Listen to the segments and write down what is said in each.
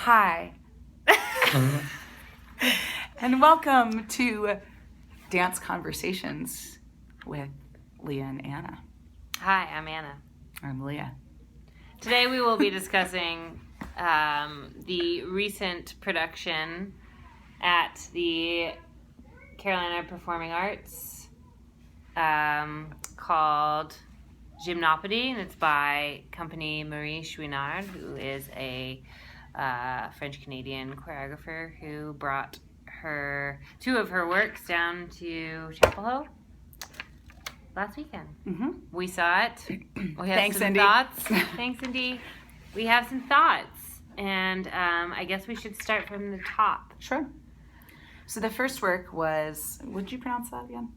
Hi. And welcome to Dance Conversations with Leah and Anna. Hi, I'm Anna. I'm Leah. Today we will be discussing the recent production at the Carolina Performing Arts called Gymnopédie, and it's by Compagnie Chouinard, who is a French-Canadian choreographer who brought two of her works down to Chapel Hill last weekend. Mm-hmm. We saw it. We have Thanks, some Indy. thoughts. Thanks, Indy. We have some thoughts, and I guess we should start from the top. Sure. So the first work was, would you pronounce that again?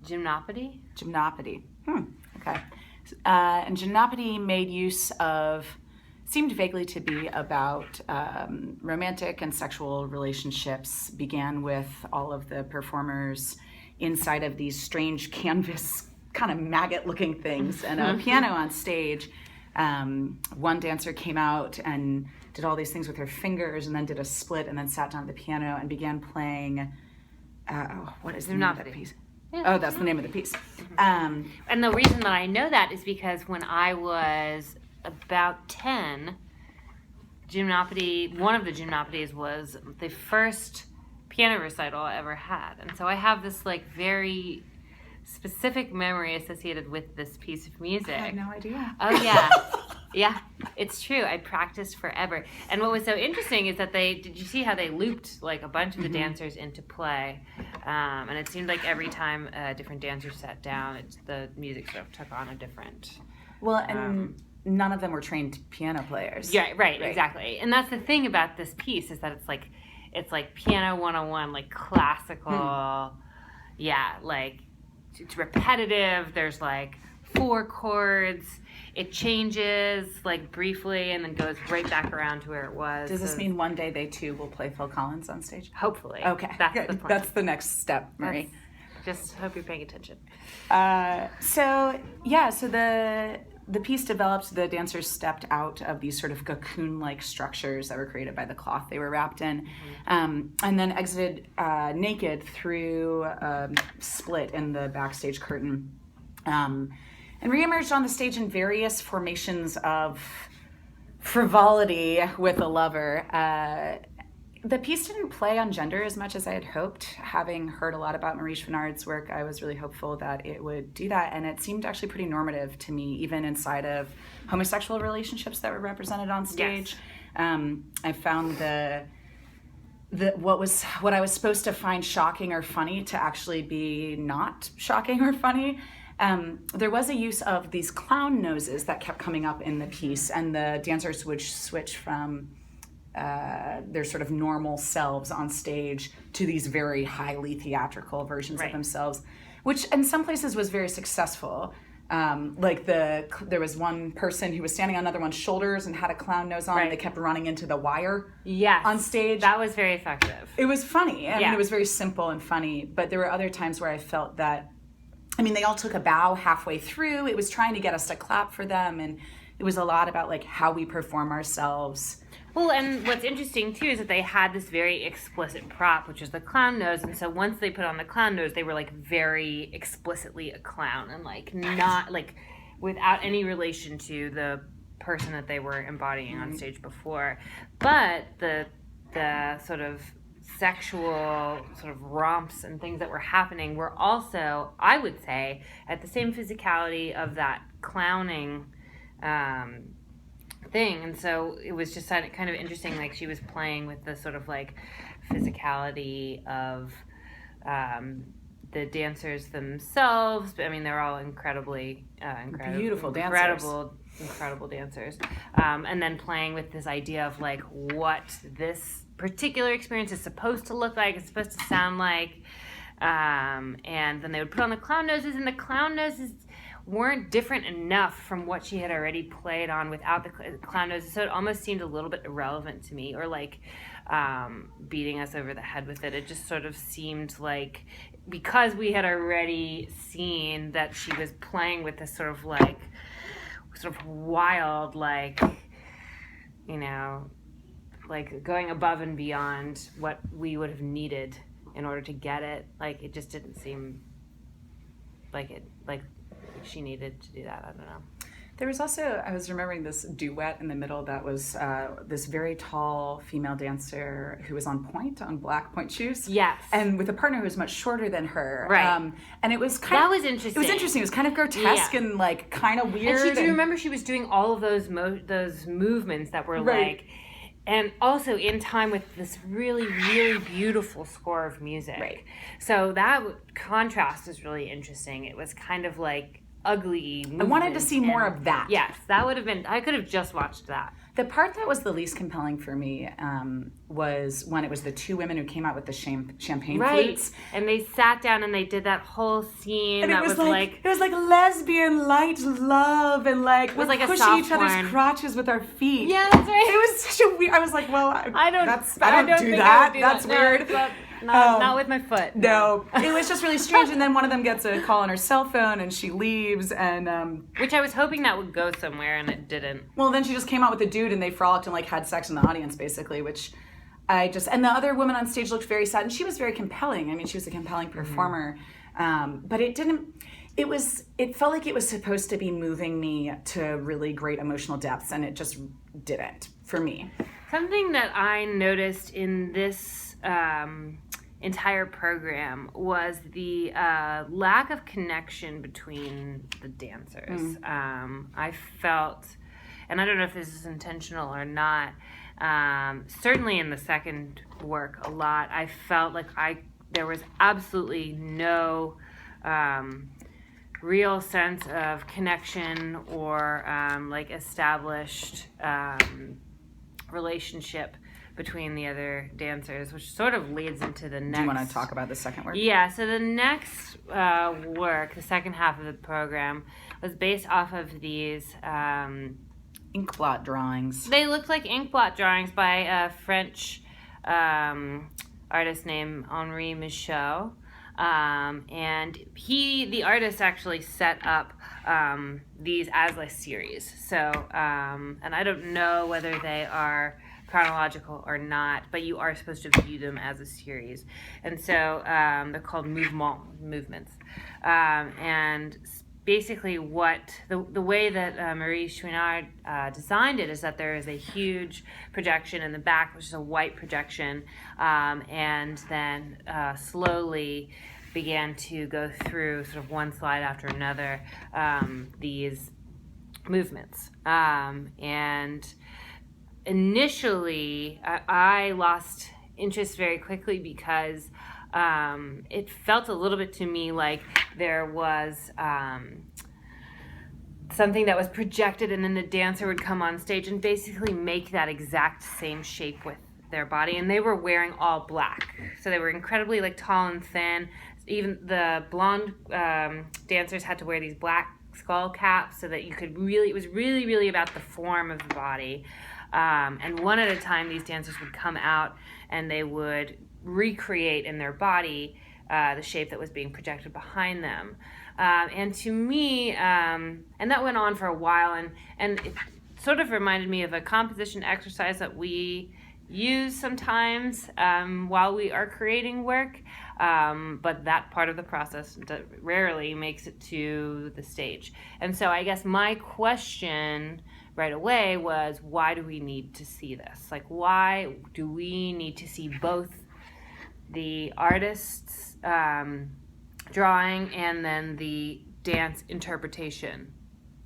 Gymnopédie? Gymnopédie. Okay. And Gymnopédie made use of, seemed vaguely to be about romantic and sexual relationships, began with all of the performers inside of these strange canvas kind of maggot-looking things and a piano on stage. One dancer came out and did all these things with her fingers and then did a split and then sat down at the piano and began playing, what is the name of that piece? Oh, that's the name of the piece. And the reason that I know that is because when I was about 10, Gymnopédie, one of the Gymnopédies was the first piano recital I ever had. And so I have this like very specific memory associated with this piece of music. I had no idea. Oh, yeah. Yeah, it's true. I practiced forever. And what was so interesting is that did you see how they looped like a bunch of the dancers into play? And it seemed like every time a different dancer sat down, the music sort of took on a different... Well, and none of them were trained piano players. Yeah, right, exactly. And that's the thing about this piece is that it's like piano 101, like classical, like it's repetitive. There's like 4 chords. It changes like briefly and then goes right back around to where it was. Does this mean one day they too will play Phil Collins on stage? Hopefully. Okay. That's good. the point. That's the next step, Marie. Just hope you're paying attention. So the piece developed, the dancers stepped out of these sort of cocoon-like structures that were created by the cloth they were wrapped in, and then exited naked through a split in the backstage curtain, and reemerged on the stage in various formations of frivolity with a lover. The piece didn't play on gender as much as I had hoped. Having heard a lot about Marie Chouinard's work, I was really hopeful that it would do that, and it seemed actually pretty normative to me, even inside of homosexual relationships that were represented on stage. Yes. I found what I was supposed to find shocking or funny to actually be not shocking or funny. There was a use of these clown noses that kept coming up in the piece, and the dancers would switch from their sort of normal selves on stage to these very highly theatrical versions of themselves, which in some places was very successful. There was one person who was standing on another one's shoulders and had a clown nose on, and they kept running into the wire on stage. That was very effective. It was funny. I mean, it was very simple and funny, but there were other times where I felt that, they all took a bow halfway through. It was trying to get us to clap for them, and it was a lot about like how we perform ourselves. Well, and what's interesting, too, is that they had this very explicit prop, which is the clown nose. And so once they put on the clown nose, they were, like, very explicitly a clown and, like, not, like, without any relation to the person that they were embodying on stage before. But the sort of sexual sort of romps and things that were happening were also, I would say, at the same physicality of that clowning thing. And so it was just kind of interesting, like she was playing with the sort of like physicality of the dancers themselves. I mean, they're all incredibly beautiful dancers. Incredible dancers. And then playing with this idea of like what this particular experience is supposed to look like, it's supposed to sound like. And then they would put on the clown noses, and the clown noses weren't different enough from what she had already played on without the clown noses, so it almost seemed a little bit irrelevant to me, or like beating us over the head with it. It just sort of seemed like, because we had already seen that she was playing with this sort of wild, like, you know, like going above and beyond what we would have needed in order to get it. Like it just didn't seem like she needed to do that. I don't know. There was also, I was remembering this duet in the middle that was this very tall female dancer who was on black point shoes. Yes. And with a partner who was much shorter than her. Right. And it was that was interesting. It was interesting. It was kind of grotesque and like kind of weird. And do you remember she was doing all of those movements that were like, and also in time with this really, really beautiful score of music. Right. So that contrast is really interesting. It was kind of like ugly movement. I wanted to see more of that. Yes, that would have been, I could have just watched that. The part that was the least compelling for me was when it was the two women who came out with the champagne flutes. And they sat down and they did that whole scene. And that it was like lesbian light love and like it was like pushing each other's crotches with our feet. Yeah, that's right. It was such a weird. I was like, well, I don't do think that. I would do That's that. weird. No, not with my foot. No, it was just really strange. And then one of them gets a call on her cell phone, and she leaves. And which I was hoping that would go somewhere, and it didn't. Well, then she just came out with a dude, and they frolicked and like had sex in the audience, basically. Which and the other woman on stage looked very sad, and she was very compelling. I mean, she was a compelling performer, but it didn't. It felt like it was supposed to be moving me to really great emotional depths, and it just didn't for me. Something that I noticed in this entire program was the lack of connection between the dancers. I felt, and I don't know if this is intentional or not, certainly in the second work a lot, I felt like there was absolutely no real sense of connection or like established relationship between the other dancers, which sort of leads into the next... Do you want to talk about the second work? Yeah, so the next work, the second half of the program, was based off of these... inkblot drawings. They looked like inkblot drawings by a French artist named Henri Michaud. And the artist actually set up these as a series. So, and I don't know whether they are chronological or not, but you are supposed to view them as a series. And so they're called movements. And basically the way that Marie Chouinard designed it is that there is a huge projection in the back, which is a white projection, and then slowly began to go through sort of one slide after another these movements. And initially, I lost interest very quickly because it felt a little bit to me like there was something that was projected, and then the dancer would come on stage and basically make that exact same shape with their body, and they were wearing all black. So they were incredibly like tall and thin. Even the blonde dancers had to wear these black skull caps so that you could really, it was really, really about the form of the body. And one at a time, these dancers would come out and they would recreate in their body the shape that was being projected behind them. And to me, and that went on for a while, and it sort of reminded me of a composition exercise that we use sometimes while we are creating work, but that part of the process rarely makes it to the stage. And so I guess my question right away was, why do we need to see this? Like, why do we need to see both the artist's drawing and then the dance interpretation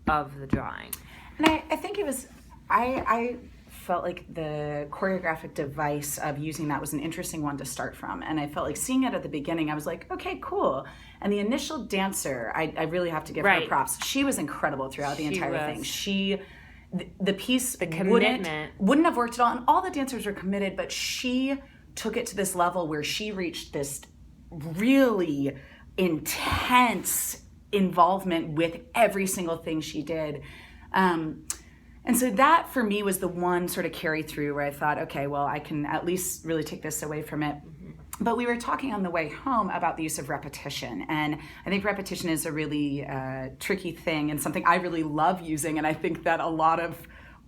of the drawing? And I think it was, I felt like the choreographic device of using that was an interesting one to start from. And I felt like seeing it at the beginning, I was like, okay, cool. And the initial dancer, I really have to give her props. She was incredible throughout the entire thing. The piece wouldn't have worked at all. And all the dancers were committed, but she took it to this level where she reached this really intense involvement with every single thing she did. And so that for me was the one sort of carry through where I thought, okay, well, I can at least really take this away from it. Mm-hmm. But we were talking on the way home about the use of repetition. And I think repetition is a really tricky thing and something I really love using. And I think that a lot of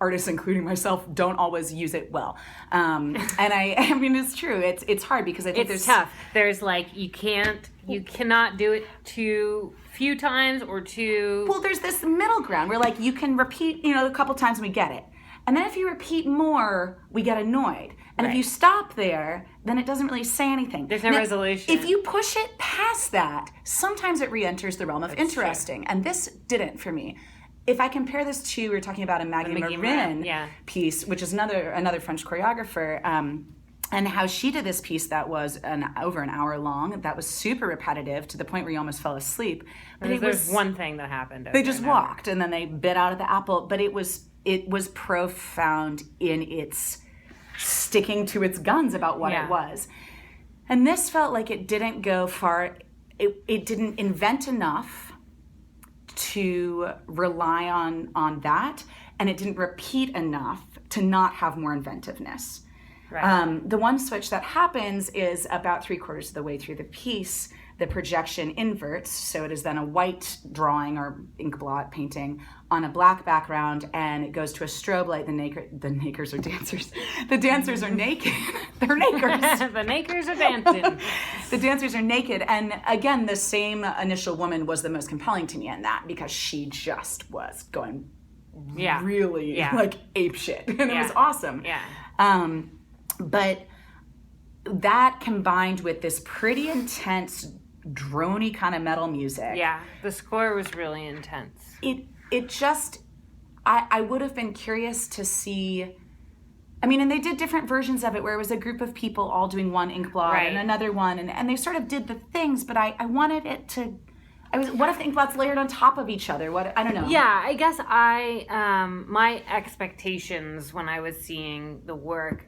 artists, including myself, don't always use it well. And I mean, it's true. It's hard because I think it's tough. There's like, you cannot do it too few times or too... Well, there's this middle ground where like you can repeat, a couple times and we get it. And then if you repeat more, we get annoyed. And if you stop there, then it doesn't really say anything. There's no resolution. If you push it past that, sometimes it re-enters the realm of interesting. True. And this didn't for me. If I compare this to, we were talking about a Maggie Marin piece, which is another French choreographer, and how she did this piece that was over an hour long, that was super repetitive to the point where you almost fell asleep. But there's one thing that happened. They just walked, and then they bit out of the apple. But it was profound in its sticking to its guns about what it was. And this felt like it didn't go far. It didn't invent enough to rely on that, and it didn't repeat enough to not have more inventiveness. Right. The one switch that happens is about 3/4 of the way through the piece, the projection inverts, so it is then a white drawing or ink blot painting on a black background, and it goes to a strobe light. The nakers are dancers. The dancers are naked. They're nakers. The nakers are dancing. The dancers are naked, and again, the same initial woman was the most compelling to me in that, because she just was going really like ape shit, and it was awesome. Yeah. But that combined with this pretty intense, droney kind of metal music. Yeah, the score was really intense. It just, I would have been curious to see, I mean, and they did different versions of it where it was a group of people all doing one ink blot and another one, and they sort of did the things, but I wanted it to, what if the ink blots layered on top of each other? I don't know. Yeah, I guess my expectations when I was seeing the work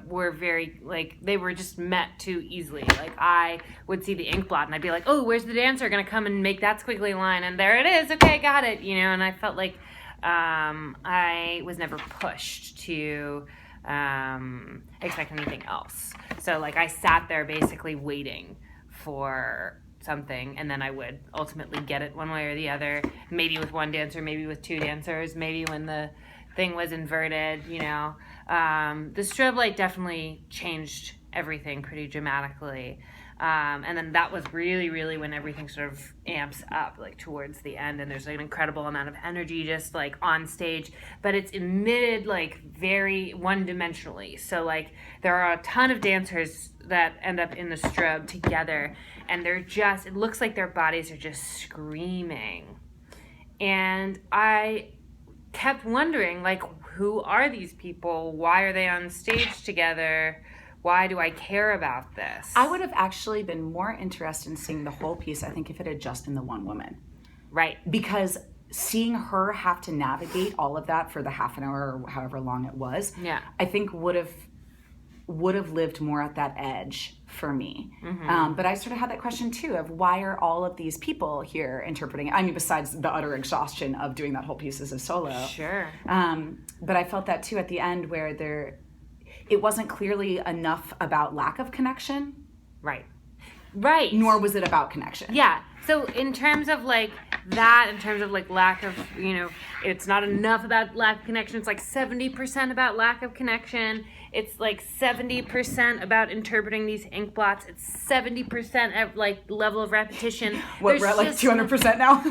were very, like, they were just met too easily. Like, I would see the ink blot and I'd be like, oh, where's the dancer going to come and make that squiggly line? And there it is. Okay, got it. And I felt like I was never pushed to expect anything else. So, like, I sat there basically waiting for something, and then I would ultimately get it one way or the other, maybe with one dancer, maybe with two dancers, maybe when the thing was inverted. The strobe light definitely changed everything pretty dramatically, and then that was really, really when everything sort of amps up, like towards the end, and there's like an incredible amount of energy just like on stage, but it's emitted like very one-dimensionally. So like there are a ton of dancers that end up in the strobe together, and it looks like their bodies are just screaming. And I kept wondering, like, who are these people? Why are they on stage together? Why do I care about this? I would have actually been more interested in seeing the whole piece, I think, if it had just been the one woman. Right. Because seeing her have to navigate all of that for the half an hour or however long it was, I think would have lived more at that edge for me. Mm-hmm. But I sort of had that question too of why are all of these people here interpreting it? I mean, besides the utter exhaustion of doing that whole piece as a solo. Sure. But I felt that too at the end where it wasn't clearly enough about lack of connection. Right. Nor was it about connection. Yeah. So in terms of like that, in terms of like lack of, it's not enough about lack of connection. It's like 70% about lack of connection. It's like 70% about interpreting these ink blots. It's 70% at like level of repetition. We're at like 200% now?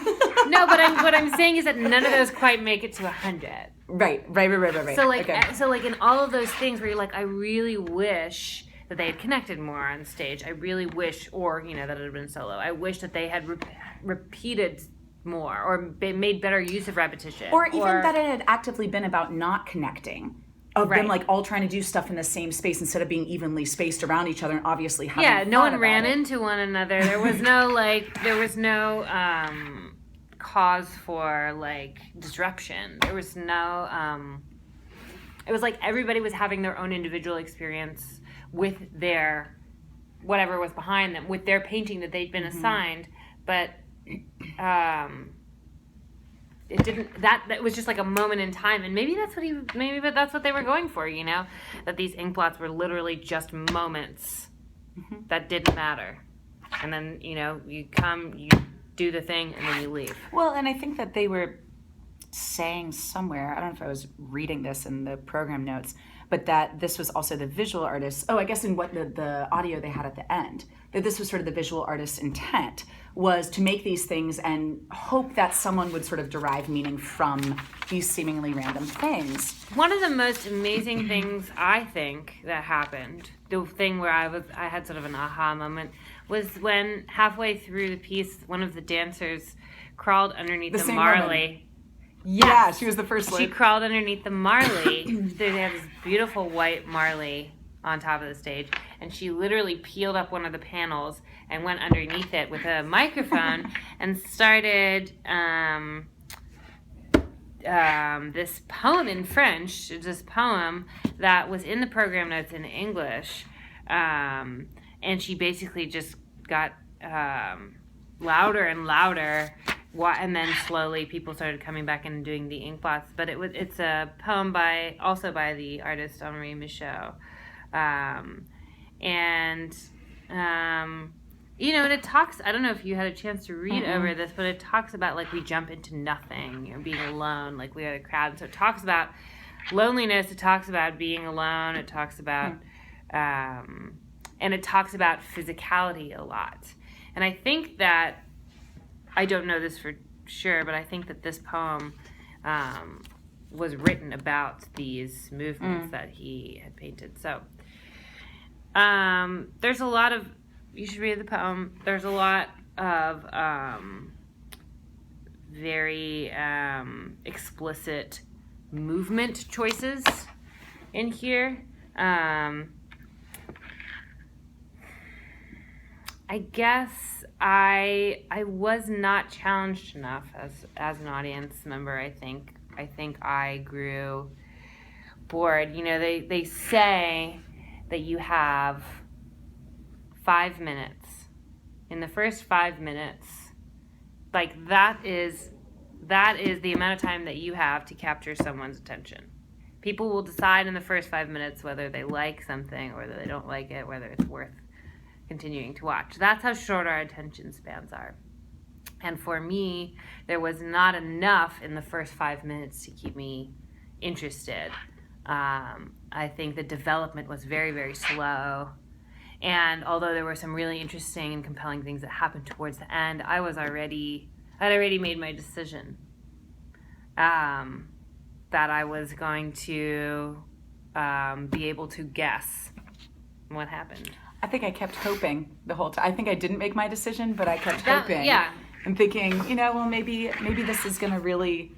No, but what I'm saying is that none of those quite make it to 100. Right. So like, so like in all of those things where you're like, I really wish that they had connected more on stage. I really wish, or, that it had been solo. I wish that they had repeated more or made better use of repetition. Or even that it had actively been about not connecting. Of them like all trying to do stuff in the same space instead of being evenly spaced around each other and obviously having no one ran into one another. There was no cause for like disruption. There was no it was like everybody was having their own individual experience with their whatever was behind them, with their painting that they'd been assigned, but it didn't. That was just like a moment in time, and maybe that's what they were going for. That these ink blots were literally just moments that didn't matter, and then you come, you do the thing, and then you leave. Well, and I think that they were saying somewhere, I don't know if I was reading this in the program notes, but that this was also the visual artist. Oh, I guess in what the audio they had at the end, that this was sort of the visual artist's intent, was to make these things and hope that someone would sort of derive meaning from these seemingly random things. One of the most amazing things I think that happened, the thing where I had sort of an aha moment, was when halfway through the piece, one of the dancers crawled underneath the Marley. Woman. Yeah, she was the first. She crawled underneath the Marley. They had this beautiful white Marley on top of the stage, and she literally peeled up one of the panels and went underneath it with a microphone and started this poem in French, this poem that was in the program notes in English, and she basically just got louder and louder, and then slowly people started coming back and doing the ink blots. But it's a poem by the artist Henri Michaud, and it talks, I don't know if you had a chance to read over this, but it talks about like we jump into nothing, being alone, like we are the crowd. So it talks about loneliness, it talks about being alone, it talks about and it talks about physicality a lot. And I think that, I don't know this for sure, but I think that this poem was written about these movements that he had painted. So there's a lot of, you should read the poem. There's a lot of very explicit movement choices in here. I guess I was not challenged enough as an audience member. I think I grew bored. They say that you have 5 minutes. In the first 5 minutes, like that is the amount of time that you have to capture someone's attention. People will decide in the first 5 minutes whether they like something or whether they don't like it, whether it's worth continuing to watch. That's how short our attention spans are. And for me, there was not enough in the first 5 minutes to keep me interested. I think the development was very, very slow. And although there were some really interesting and compelling things that happened towards the end, I'd already made my decision that I was going to be able to guess what happened. I think I kept hoping the whole time. I think I didn't make my decision, but I kept hoping. Yeah. And thinking, well, maybe this is going to really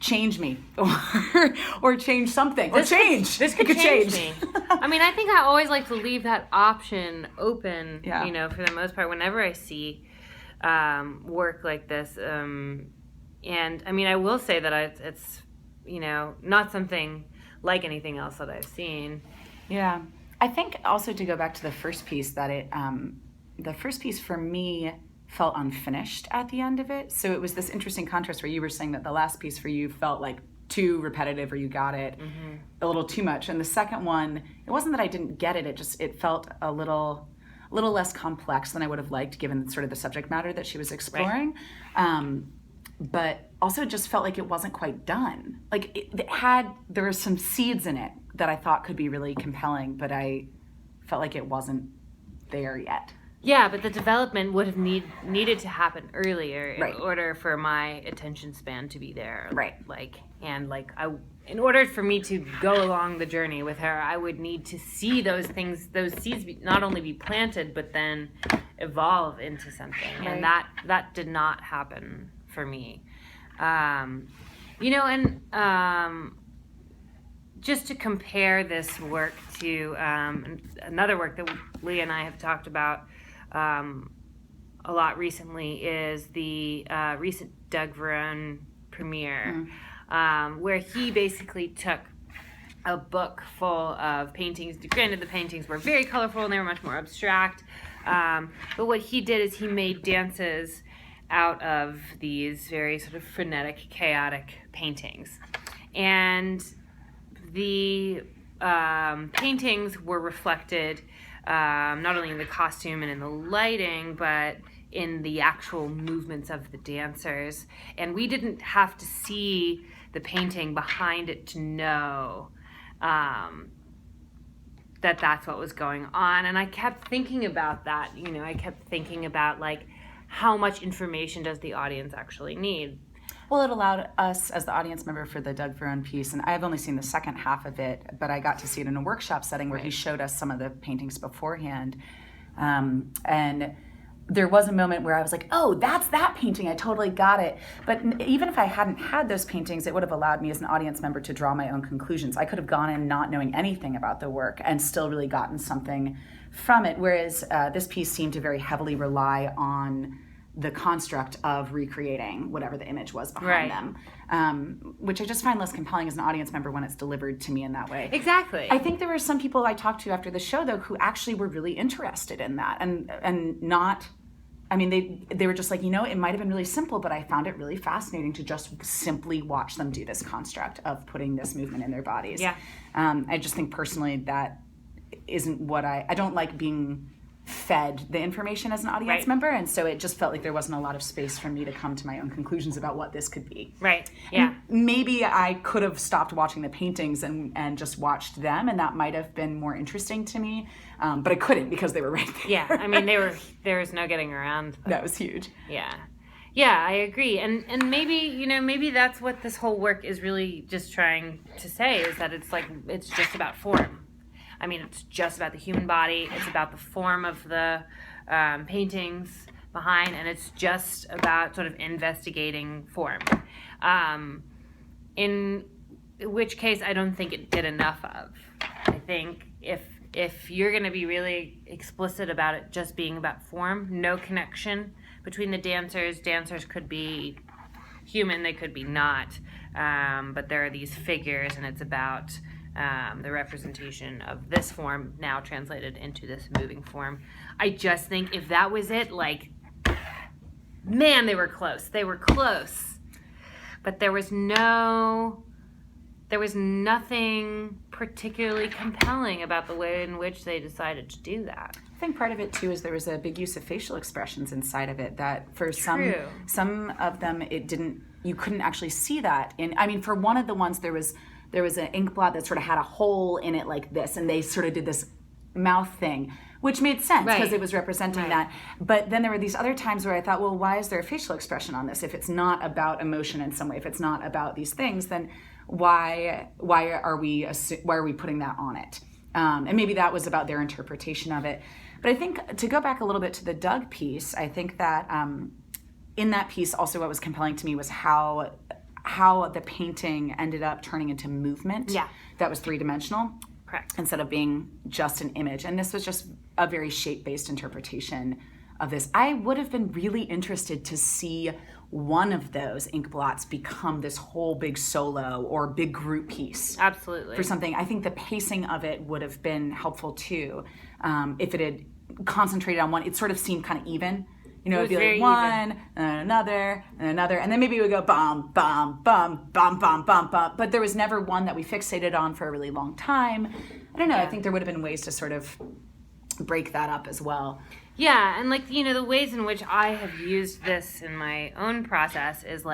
change me, or change something, or change. This could change me. I mean, I think I always like to leave that option open. Yeah. For the most part, whenever I see work like this, and I mean, I will say that it's not something like anything else that I've seen. Yeah. I think also, to go back to the first piece, that the first piece for me felt unfinished at the end of it. So it was this interesting contrast where you were saying that the last piece for you felt like too repetitive, or you got it a little too much. And the second one, it wasn't that I didn't get it, it felt a little less complex than I would have liked, given sort of the subject matter that she was exploring. Right. But also it just felt like it wasn't quite done. Like there were some seeds in it that I thought could be really compelling, but I felt like it wasn't there yet. Yeah, but the development would have needed to happen earlier in Right. order for my attention span to be there. Right. In order for me to go along the journey with her, I would need to see those things, those seeds not only be planted, but then evolve into something. Right. And that did not happen for me. Just to compare this work to another work that Leah and I have talked about a lot recently, is the recent Doug Verone premiere, where he basically took a book full of paintings. Granted, the paintings were very colorful and they were much more abstract, but what he did is he made dances out of these very sort of frenetic, chaotic paintings. And the paintings were reflected not only in the costume and in the lighting, but in the actual movements of the dancers. And we didn't have to see the painting behind it to know that that's what was going on. And I kept thinking about that. I kept thinking about, like, how much information does the audience actually need? Well, it allowed us as the audience member for the Doug Verone piece, and I've only seen the second half of it, but I got to see it in a workshop setting where he showed us some of the paintings beforehand. And there was a moment where I was like, oh, that's that painting. I totally got it. But even if I hadn't had those paintings, it would have allowed me as an audience member to draw my own conclusions. I could have gone in not knowing anything about the work and still really gotten something from it, whereas this piece seemed to very heavily rely on the construct of recreating whatever the image was behind them, which I just find less compelling as an audience member when it's delivered to me in that way. Exactly. I think there were some people I talked to after the show, though, who actually were really interested in that and not, I mean, they were just like, it might have been really simple, but I found it really fascinating to just simply watch them do this construct of putting this movement in their bodies. Yeah. I just think personally that isn't what I don't like being fed the information as an audience member, and so it just felt like there wasn't a lot of space for me to come to my own conclusions about what this could be. Right. Yeah. And maybe I could have stopped watching the paintings and just watched them, and that might have been more interesting to me, but I couldn't because they were right there. Yeah, I mean, there was no getting around them. That was huge. Yeah, I agree, and maybe maybe that's what this whole work is really just trying to say, is that it's just about form. I mean, it's just about the human body. It's about the form of the paintings behind, and it's just about sort of investigating form. In which case, I don't think it did enough of. I think if you're going to be really explicit about it just being about form, no connection between the dancers. Dancers could be human, they could be not, but there are these figures, and it's about the representation of this form now translated into this moving form. I just think if that was it, like, man, they were close. They were close. But there was nothing particularly compelling about the way in which they decided to do that. I think part of it too is there was a big use of facial expressions inside of it that for some of them you couldn't actually see that for one of the ones there was an ink blot that sort of had a hole in it like this, and they sort of did this mouth thing, which made sense because it was representing that. But then there were these other times where I thought, well, why is there a facial expression on this? If it's not about emotion in some way, if it's not about these things, then why are we putting that on it? And maybe that was about their interpretation of it. But I think to go back a little bit to the Doug piece, I think that in that piece also what was compelling to me was how the painting ended up turning into movement that was three-dimensional. Correct. Instead of being just an image. And this was just a very shape-based interpretation of this. I would have been really interested to see one of those ink blots become this whole big solo or big group piece. Absolutely. For something. I think the pacing of it would have been helpful too. If it had concentrated on one, it sort of seemed kind of even. It'd be like one, and another, and then maybe it would go bum, bum, bum, bum, bum, bum, bum. But there was never one that we fixated on for a really long time. I don't know. I think there would have been ways to sort of break that up as well. Yeah, and the ways in which I have used this in my own process is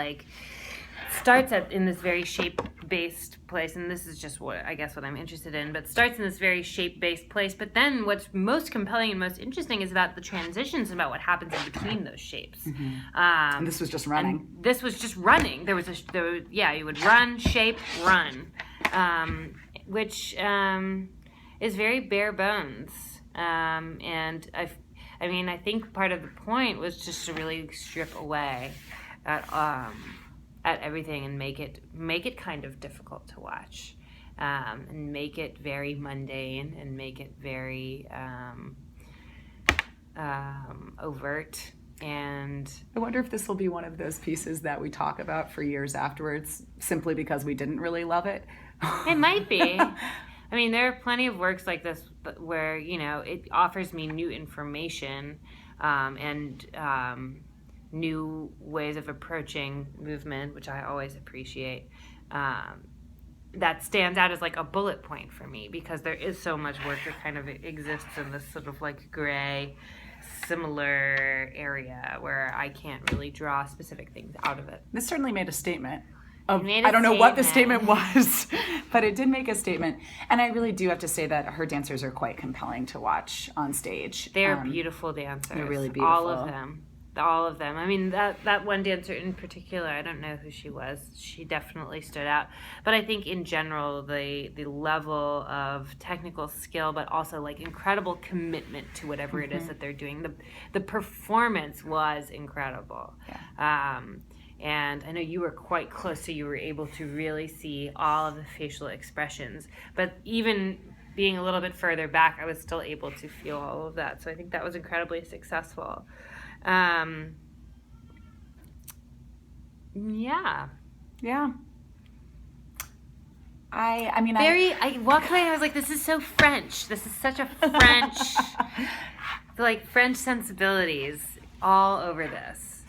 starts in this very shape-based place, and this is just what I'm interested in, but starts in this very shape-based place, but then what's most compelling and most interesting is about the transitions and about what happens in between those shapes. Mm-hmm. And this was just running. You would run, shape, run, which is very bare bones, and I think part of the point was just to really strip away at everything and make it kind of difficult to watch, and make it very mundane and make it very overt. And I wonder if this will be one of those pieces that we talk about for years afterwards, simply because we didn't really love it. It might be. There are plenty of works like this where it offers me new information and new ways of approaching movement, which I always appreciate. that stands out as like a bullet point for me, because there is so much work that kind of exists in this sort of like gray, similar area where I can't really draw specific things out of it. This certainly made a statement. Made a I don't know what the statement was, but it did make a statement. And I really do have to say that her dancers are quite compelling to watch on stage. They're beautiful dancers. They're really beautiful. All of them. All of them. I mean, that one dancer in particular, I don't know who she was. She definitely stood out. But I think in general, the level of technical skill, but also like incredible commitment to whatever it is that they're doing. The performance was incredible. Yeah. And I know you were quite close, so you were able to really see all of the facial expressions. But even being a little bit further back, I was still able to feel all of that. So I think that was incredibly successful. Yeah. I walked away and I was like, this is so French. This is such a French, like French sensibilities all over this.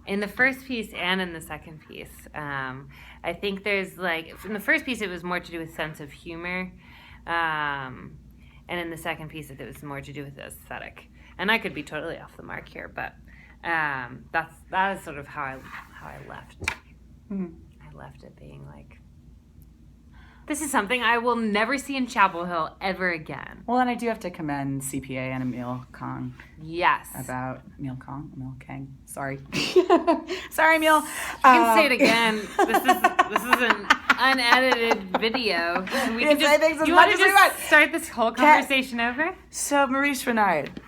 In the first piece and in the second piece. I think there's like, in the first piece it was more to do with sense of humor. And in the second piece it was more to do with the aesthetic. And I could be totally off the mark here, but that is sort of how I left. Mm-hmm. I left it being like, this is something I will never see in Chapel Hill ever again. Well, and I do have to commend CPA and Emil Kang. Yes. Emil Kang. Sorry. Sorry, Emil. You can say it again. This is an unedited video. We can just, do you want to just start this whole conversation over? So, Maurice Renard.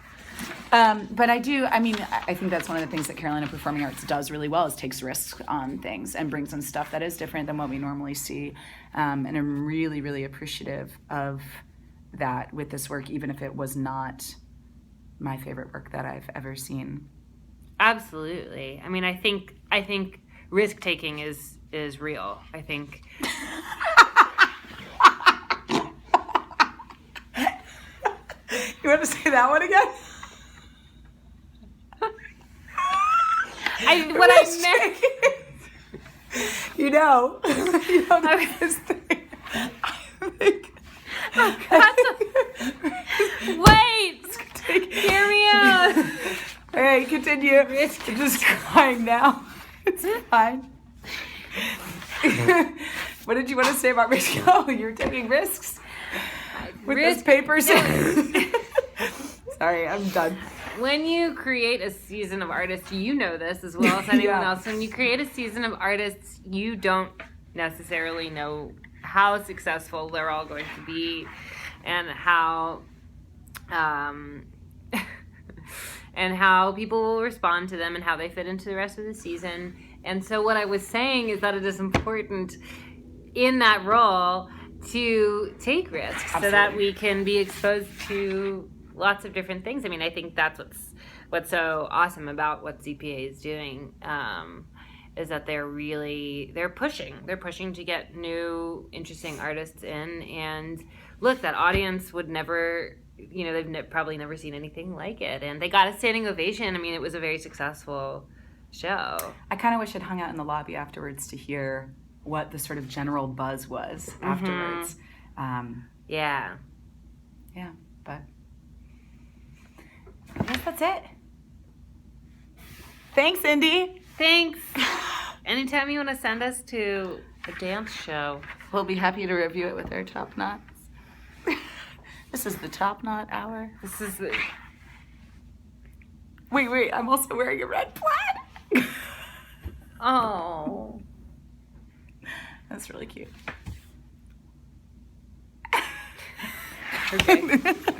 But I think that's one of the things that Carolina Performing Arts does really well, is takes risks on things and brings in stuff that is different than what we normally see. And I'm really, really appreciative of that with this work, even if it was not my favorite work that I've ever seen. Absolutely. I mean, I think risk taking is real. I think. You want to say that one again? What I meant. You know this thing. I think. Wait! Hear me out. All right, continue. I'm just crying now. It's fine. What did you want to say about risk? Oh, you're taking risks with those papers. Sorry, I'm done. When you create a season of artists, you know this as well as anyone else. When you create a season of artists, you don't necessarily know how successful they're all going to be, and how people will respond to them and how they fit into the rest of the season. And so what I was saying is that it is important in that role to take risks. Absolutely. So that we can be exposed to lots of different things. I mean, I think that's what's so awesome about what ZPA is doing, is that they're pushing to get new, interesting artists in. And look, that audience would never, they've probably never seen anything like it. And they got a standing ovation. I mean, it was a very successful show. I kind of wish I'd hung out in the lobby afterwards to hear what the sort of general buzz was afterwards. Yeah, but I guess that's it. Thanks, Indy. Thanks. Anytime you want to send us to a dance show, we'll be happy to review it with our top knots. This is the top knot hour. This is the... Wait, I'm also wearing a red plaid. Oh. That's really cute. Okay.